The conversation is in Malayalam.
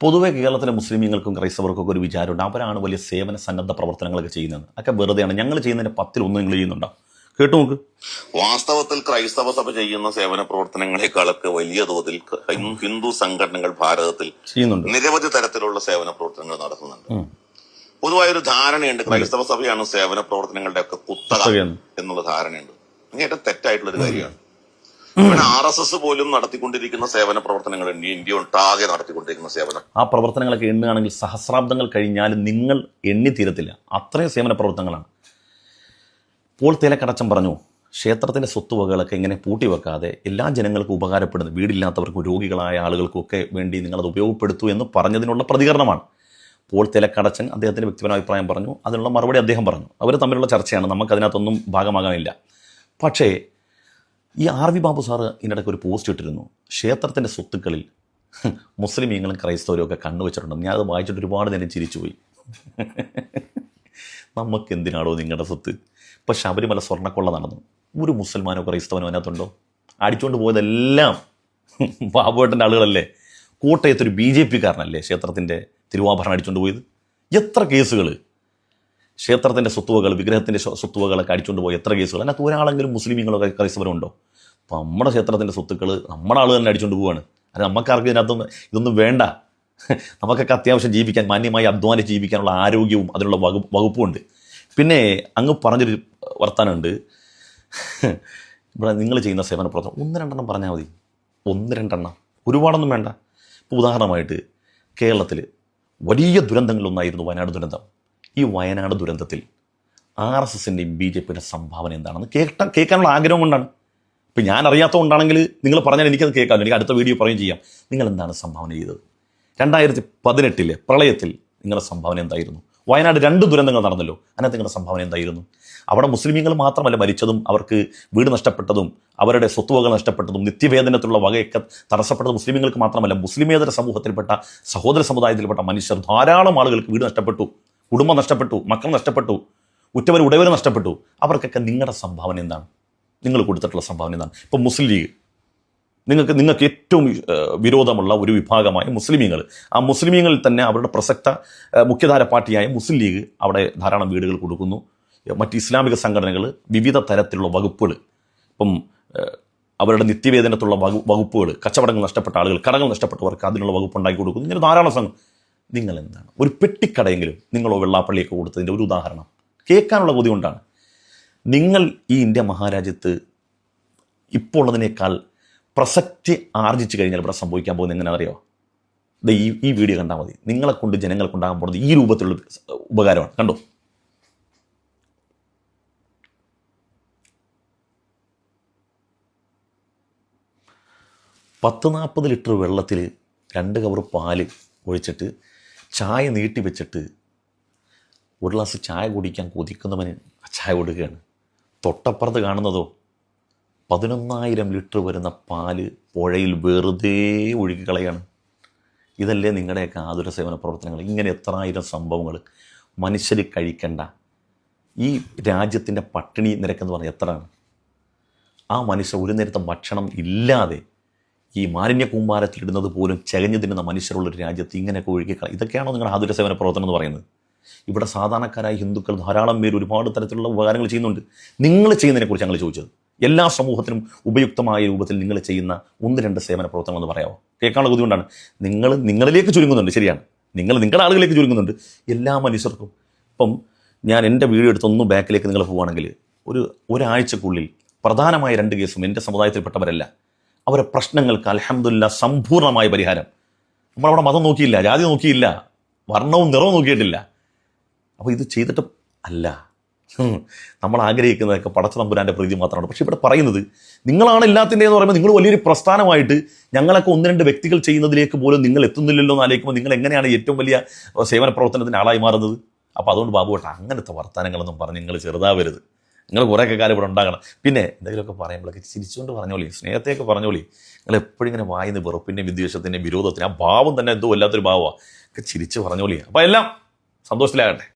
പൊതുവെ കേരളത്തിലെ മുസ്ലിമീങ്ങൾക്കും ക്രൈസ്തവർക്കൊക്കെ ഒരു വിചാരമുണ്ട്, അവരാണ് വലിയ സേവന സന്നദ്ധ പ്രവർത്തനങ്ങളൊക്കെ ചെയ്യുന്നത്. ഒക്കെ വെറുതെയാണ്. ഞങ്ങൾ ചെയ്യുന്നതിന്റെ 10-1 നിങ്ങൾ ചെയ്യുന്നുണ്ടോ? കേട്ടു നോക്ക്. വാസ്തവത്തിൽ ക്രൈസ്തവ സഭ ചെയ്യുന്ന സേവന പ്രവർത്തനങ്ങളെക്കാളൊക്കെ വലിയ തോതിൽ ഹിന്ദു സംഘടനകൾ ഭാരതത്തിൽ ചെയ്യുന്നുണ്ട്. നിരവധി തരത്തിലുള്ള സേവന പ്രവർത്തനങ്ങൾ നടത്തുന്നുണ്ട്. പൊതുവായൊരു ധാരണയുണ്ട്, ക്രൈസ്തവ സഭയാണ് സേവന പ്രവർത്തനങ്ങളുടെ ഒക്കെ കുത്തക എന്നുള്ള ധാരണയുണ്ട്. അങ്ങേറ്റം തെറ്റായിട്ടുള്ള ഒരു കാര്യമാണ്. പിന്നെ RSS പോലും നടത്തിക്കൊണ്ടിരിക്കുന്ന സേവന പ്രവർത്തനങ്ങൾ ഇന്ത്യ ഒട്ടാകെ നടത്തിക്കൊണ്ടിരിക്കുന്ന സേവനം. ആ പ്രവർത്തനങ്ങളൊക്കെ എണ്ണുകയാണെങ്കിൽ സഹസ്രാബ്ദങ്ങൾ കഴിഞ്ഞാലും നിങ്ങൾ എണ്ണി തീരത്തില്ല. അത്രയും സേവന പ്രവർത്തനങ്ങളാണ്. പോൾ തേലക്കടച്ചൻ പറഞ്ഞു, ക്ഷേത്രത്തിൻ്റെ സ്വത്തുവകകളൊക്കെ ഇങ്ങനെ പൂട്ടിവെക്കാതെ എല്ലാ ജനങ്ങൾക്കും ഉപകാരപ്പെടുന്നു, വീടില്ലാത്തവർക്കും രോഗികളായ ആളുകൾക്കൊക്കെ വേണ്ടി നിങ്ങളത് ഉപയോഗപ്പെടുത്തൂ എന്ന് പറഞ്ഞതിനുള്ള പ്രതികരണമാണ്. പോൾ തേലക്കടച്ചൻ അദ്ദേഹത്തിൻ്റെ വ്യക്തിപരമായ അഭിപ്രായം പറഞ്ഞു, അതിനുള്ള മറുപടി അദ്ദേഹം പറഞ്ഞു. അവർ തമ്മിലുള്ള ചർച്ചയാണ്, നമുക്കതിനകത്തൊന്നും ഭാഗമാകാനില്ല. പക്ഷേ ഈ RV ബാബു സാറ് ഇതിനിടയ്ക്ക് ഒരു പോസ്റ്റ് ഇട്ടിരുന്നു, ക്ഷേത്രത്തിൻ്റെ സ്വത്തുക്കളിൽ മുസ്ലിമീങ്ങളും ക്രൈസ്തവരും ഒക്കെ കണ്ണുവെച്ചിട്ടുണ്ടെന്ന്. ഞാനത് വായിച്ചിട്ട് ഒരുപാട് നേരം ചിരിച്ചുപോയി. നമുക്ക് എന്തിനാണോ നിങ്ങളുടെ സ്വത്ത്? ഇപ്പോൾ ശബരിമല സ്വർണ്ണക്കൊള്ള നടന്നു, ഒരു മുസൽമാനോ ക്രൈസ്തവനോ അതിനകത്തുണ്ടോ? അടിച്ചുകൊണ്ട് പോയതെല്ലാം ബാബുവേട്ടൻ്റെ ആളുകളല്ലേ. കോട്ടയത്തൊരു BJP കാരനല്ലേ ക്ഷേത്രത്തിൻ്റെ തിരുവാഭരണം അടിച്ചുകൊണ്ട് പോയത്? എത്ര കേസുകൾ! ക്ഷേത്രത്തിൻ്റെ സ്വത്തുവകൾ, വിഗ്രഹത്തിൻ്റെ സ്വത്തുവകളൊക്കെ അടിച്ചുകൊണ്ട് പോയി എത്ര കേസുകൾ! അതിനകത്ത് ഒരാളെങ്കിലും മുസ്ലിമീങ്ങളോ ക്രൈസ്തവരോ ഉണ്ടോ? അപ്പോൾ നമ്മുടെ ക്ഷേത്രത്തിൻ്റെ സ്വത്തുക്കൾ നമ്മുടെ ആൾ തന്നെ അടിച്ചുകൊണ്ട് പോവുകയാണ്. അത് നമുക്കാർക്കും ഇതൊന്നും വേണ്ട. നമുക്കൊക്കെ അത്യാവശ്യം ജീവിക്കാൻ, മാന്യമായി അധ്വാനിച്ച് ജീവിക്കാനുള്ള ആരോഗ്യവും അതിനുള്ള വകുപ്പുമുണ്ട്. പിന്നെ അങ്ങ് പറഞ്ഞൊരു വർത്താനമുണ്ട്, ഇവിടെ നിങ്ങൾ ചെയ്യുന്ന സേവന പ്രവർത്തനം 1-2 പറഞ്ഞാൽ മതി. 1-2, ഒരുപാടൊന്നും വേണ്ട. ഇപ്പോൾ ഉദാഹരണമായിട്ട് കേരളത്തിൽ വലിയ ദുരന്തങ്ങളിലൊന്നായിരുന്നു വയനാട് ദുരന്തം. ഈ വയനാട് ദുരന്തത്തിൽ RSSൻ്റെയും BJPയുടെ സംഭാവന എന്താണെന്ന് കേൾക്കാനുള്ള ആഗ്രഹം കൊണ്ടാണ്. ഇപ്പം ഞാൻ അറിയാത്തതുകൊണ്ടാണെങ്കിൽ നിങ്ങൾ പറഞ്ഞാൽ എനിക്കത് കേൾക്കാമല്ലോ, എനിക്ക് അടുത്ത വീഡിയോ പറയുകയും ചെയ്യാം. നിങ്ങൾ എന്താണ് സംഭാവന ചെയ്തത്? 2018 പ്രളയത്തിൽ നിങ്ങളുടെ സംഭാവന എന്തായിരുന്നു? വയനാട് 2 ദുരന്തങ്ങൾ നടന്നല്ലോ, അതിനകത്ത് നിങ്ങളുടെ സംഭാവന എന്തായിരുന്നു? അവിടെ മുസ്ലിമീങ്ങൾ മാത്രമല്ല മരിച്ചതും, അവർക്ക് വീട് നഷ്ടപ്പെട്ടതും, അവരുടെ സ്വത്തുവകൾ നഷ്ടപ്പെട്ടതും, നിത്യവേതനത്തിലുള്ള വകയൊക്കെ തടസ്സപ്പെട്ടത് മുസ്ലിമീങ്ങൾക്ക് മാത്രമല്ല, മുസ്ലിമേതര സമൂഹത്തിൽപ്പെട്ട സഹോദര സമുദായത്തിൽപ്പെട്ട മനുഷ്യർ, ധാരാളം ആളുകൾക്ക് വീട് നഷ്ടപ്പെട്ടു, കുടുംബം നഷ്ടപ്പെട്ടു, മക്കൾ നഷ്ടപ്പെട്ടു, ഉറ്റവർ ഉടയവർ നഷ്ടപ്പെട്ടു. അവർക്കൊക്കെ നിങ്ങളുടെ സംഭാവന എന്താണ്? നിങ്ങൾ കൊടുത്തിട്ടുള്ള സംഭാവന എന്താണ്? ഇപ്പം മുസ്ലിം ലീഗ്, നിങ്ങൾക്ക് ഏറ്റവും വിരോധമുള്ള ഒരു വിഭാഗമായ മുസ്ലിമീങ്ങൾ, ആ മുസ്ലിമീങ്ങളിൽ തന്നെ അവരുടെ പ്രസക്ത മുഖ്യധാര പാർട്ടിയായ മുസ്ലിം ലീഗ് അവിടെ ധാരാളം വീടുകൾ കൊടുക്കുന്നു. മറ്റ് ഇസ്ലാമിക സംഘടനകൾ വിവിധ തരത്തിലുള്ള വകുപ്പുകൾ, ഇപ്പം അവരുടെ നിത്യവേതനത്തിലുള്ള വകുപ്പുകൾ, കച്ചവടങ്ങൾ നഷ്ടപ്പെട്ട ആളുകൾ, കടകൾ നഷ്ടപ്പെട്ടവർക്ക് അതിനുള്ള വകുപ്പ് ഉണ്ടാക്കി കൊടുക്കുന്നു. ഇങ്ങനെ ധാരാളം സംഘം. നിങ്ങൾ എന്താണ് ഒരു പെട്ടിക്കടയെങ്കിലും നിങ്ങളോ വെള്ളാപ്പള്ളിയൊക്കെ കൊടുത്തതിൻ്റെ ഒരു ഉദാഹരണം കേൾക്കാനുള്ള കൊതി കൊണ്ടാണ്. നിങ്ങൾ ഈ ഇന്ത്യ മഹാരാജ്യത്ത് ഇപ്പോൾ ഉള്ളതിനേക്കാൾ പ്രസക്തി ആർജിച്ചു കഴിഞ്ഞാൽ ഇവിടെ സംഭവിക്കാൻ പോകുന്നത് എങ്ങനെയാണെന്നറിയോ? ഈ വീഡിയോ കണ്ടാൽ മതി. നിങ്ങളെ കൊണ്ട് ജനങ്ങൾക്ക് ഉണ്ടാകാൻ പോകുന്നത് ഈ രൂപത്തിലുള്ള ഉപകാരമാണ്. കണ്ടോ? $40 ലിറ്റർ വെള്ളത്തിൽ 2 കവർ പാല് ഒഴിച്ചിട്ട് ചായ നീട്ടി വെച്ചിട്ട് ഒരു ഗ്ലാസ് ചായ കുടിക്കാൻ കൊതിക്കുന്നവന് ചായ കൊടുക്കുകയാണ്. തൊട്ടപ്പുറത്ത് കാണുന്നതോ 11,000 ലിറ്റർ വരുന്ന പാല് പുഴയിൽ വെറുതെ ഒഴുകി കളയാണ്. ഇതല്ലേ നിങ്ങളുടെയൊക്കെ ആതുര സേവന പ്രവർത്തനങ്ങൾ? ഇങ്ങനെ എത്രായിരം സംഭവങ്ങൾ. മനുഷ്യർ കഴിക്കേണ്ട ഈ രാജ്യത്തിൻ്റെ പട്ടിണി നിരക്കെന്ന് പറഞ്ഞാൽ എത്രയാണ്? ആ മനുഷ്യർ ഒരു നേരത്തെ ഭക്ഷണം ഇല്ലാതെ ഈ മാലിന്യ കൂമ്പാരത്തിലിടുന്നത് പോലും ചകഞ്ഞു തിന്നുന്ന മനുഷ്യരുള്ളൊരു രാജ്യത്ത് ഇങ്ങനെയൊക്കെ ഒഴുകിക്കള. ഇതൊക്കെയാണോ നിങ്ങളുടെ ആതുര സേവന പ്രവർത്തനം എന്ന് പറയുന്നത്? ഇവിടെ സാധാരണക്കാരായ ഹിന്ദുക്കൾ ധാരാളം പേര് ഒരുപാട് തരത്തിലുള്ള ഉപകാരങ്ങൾ ചെയ്യുന്നുണ്ട്. നിങ്ങൾ ചെയ്യുന്നതിനെക്കുറിച്ച് ഞങ്ങൾ ചോദിച്ചത്. എല്ലാ സമൂഹത്തിനും ഉപയുക്തമായ രൂപത്തിൽ നിങ്ങൾ ചെയ്യുന്ന 1-2 സേവന പ്രവർത്തനം എന്ന് പറയാമോ? കേൾക്കാനുള്ള ബുദ്ധിമുട്ടാണ്. നിങ്ങളിലേക്ക് ചുരുങ്ങുന്നുണ്ട്, ശരിയാണ്, നിങ്ങളുടെ ആളുകളിലേക്ക് ചുരുങ്ങുന്നുണ്ട്. എല്ലാ മനുഷ്യർക്കും ഇപ്പം ഞാൻ എൻ്റെ വീഡിയോ എടുത്തൊന്ന് ബാക്കിലേക്ക് നിങ്ങൾ പോവുകയാണെങ്കിൽ ഒരാഴ്ചക്കുള്ളിൽ പ്രധാനമായ 2 കേസും എൻ്റെ സമുദായത്തിൽപ്പെട്ടവരല്ല, അവരുടെ പ്രശ്നങ്ങൾക്ക് അൽഹംദുലില്ലാഹ് സമ്പൂർണ്ണമായ പരിഹാരം. നമ്മളവിടെ മതം നോക്കിയില്ല, ജാതി നോക്കിയില്ല, വർണ്ണവും നിറവും നോക്കിയിട്ടില്ല. അപ്പോൾ ഇത് ചെയ്തിട്ട് അല്ല, നമ്മൾ ആഗ്രഹിക്കുന്നതൊക്കെ പടച്ച തമ്പുരാൻ്റെ പ്രീതി മാത്രമാണ്. പക്ഷേ ഇവിടെ പറയുന്നത് നിങ്ങളാണ് എല്ലാത്തിൻ്റെ എന്ന് പറയുമ്പോൾ നിങ്ങൾ വലിയൊരു പ്രസ്ഥാനമായിട്ട് ഞങ്ങളൊക്കെ 1-2 വ്യക്തികൾ ചെയ്യുന്നതിലേക്ക് പോലും നിങ്ങൾ എത്തുന്നില്ലല്ലോ എന്ന് ആലോചിക്കുമ്പോൾ നിങ്ങൾ എങ്ങനെയാണ് ഏറ്റവും വലിയ സേവന പ്രവർത്തനത്തിന് ആളായി മാറുന്നത്? അപ്പോൾ അതുകൊണ്ട് ബാബുവേട്ട അങ്ങനത്തെ വർത്തമാനങ്ങളൊന്നും പറഞ്ഞ് നിങ്ങൾ ചെറുതാവരുത്. നിങ്ങൾ കുറേയൊക്കെ കാലം ഇവിടെ ഉണ്ടാകണം. പിന്നെ എന്തെങ്കിലുമൊക്കെ പറയുമ്പോഴൊക്കെ ചിരിച്ചുകൊണ്ട് പറഞ്ഞോളി, സ്നേഹത്തെയൊക്കെ പറഞ്ഞോളി. നിങ്ങൾ എപ്പോഴും ഇങ്ങനെ വായിന്ന് വെറുപ്പിൻ്റെ വിദ്വേഷത്തിൻ്റെ വിരോധത്തിന് ആ ഭാവം തന്നെ എന്തോ വല്ലാത്തൊരു ഭാവമാണ്. ഒക്കെ ചിരിച്ച് പറഞ്ഞോളി. അപ്പോൾ എല്ലാം സന്തോഷത്തിലാകട്ടെ.